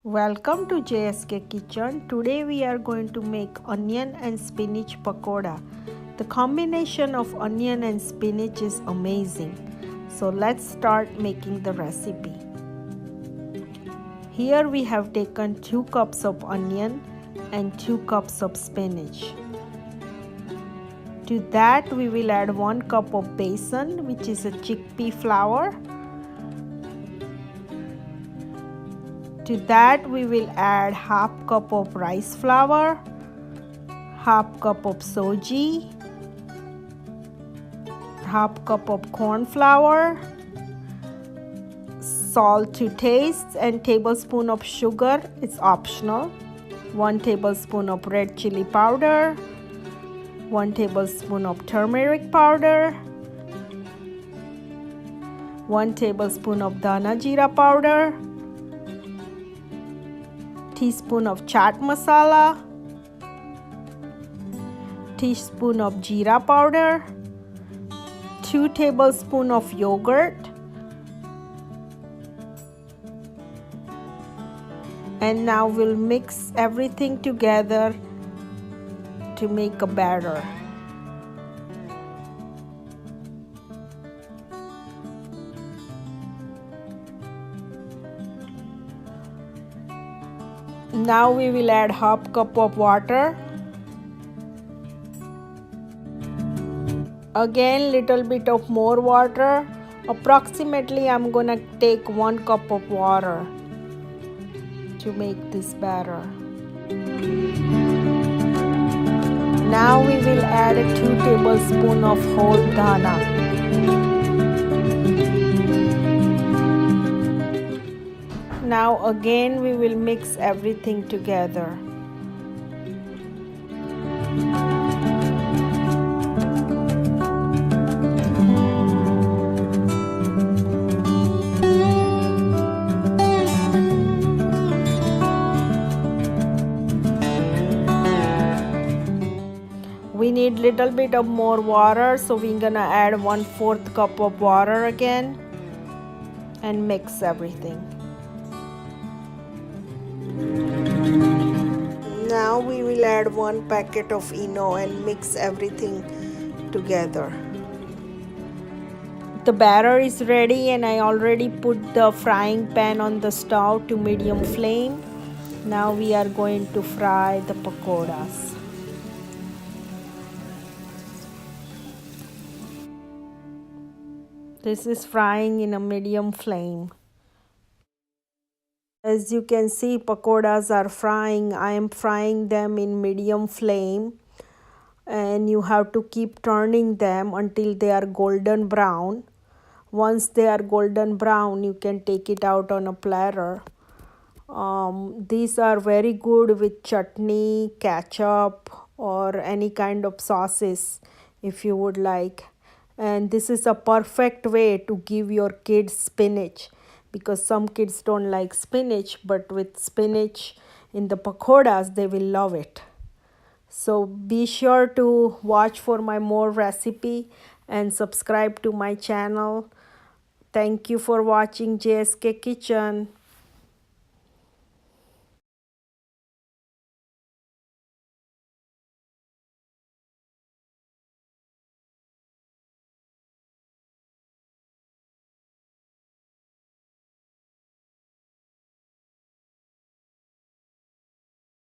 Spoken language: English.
Welcome to JSK Kitchen. Today we are going to make onion and spinach pakoda. The combination of onion and spinach is amazing. So let's start making the recipe. Here we have taken 2 cups of onion and 2 cups of spinach. To that we will add 1 cup of besan, which is a chickpea flour. To that we will add half cup of rice flour, half cup of sooji, half cup of corn flour, salt to taste, and tablespoon of sugar. It's optional. 1 tablespoon of red chili powder, 1 tablespoon of turmeric powder, 1 tablespoon of dhana jeera powder, teaspoon of chaat masala, teaspoon of jeera powder, 2 tablespoons of yogurt, and now we'll mix everything together to make a batter. Now we will add half cup of water. Again little bit of more water. Approximately I'm gonna take 1 cup of water to make this batter. Now we will add 2 tablespoons of whole dhana. Now again we will mix everything together. We need little bit of more water, so we're gonna add 1/4 cup of water again and mix everything. Now we will add 1 packet of ENO and mix everything together. The batter is ready and I already put the frying pan on the stove to medium flame. Now we are going to fry the pakoras. This is frying in a medium flame. As you can see, pakoras are frying. I am frying them in medium flame, and you have to keep turning them until they are golden brown. Once they are golden brown, you can take it out on a platter. These are very good with chutney, ketchup, or any kind of sauces if you would like. And this is a perfect way to give your kids spinach, because some kids don't like spinach, but with spinach in the pakoras they will love it. So be sure to watch for my more recipe and subscribe to my channel. Thank you for watching JSK Kitchen.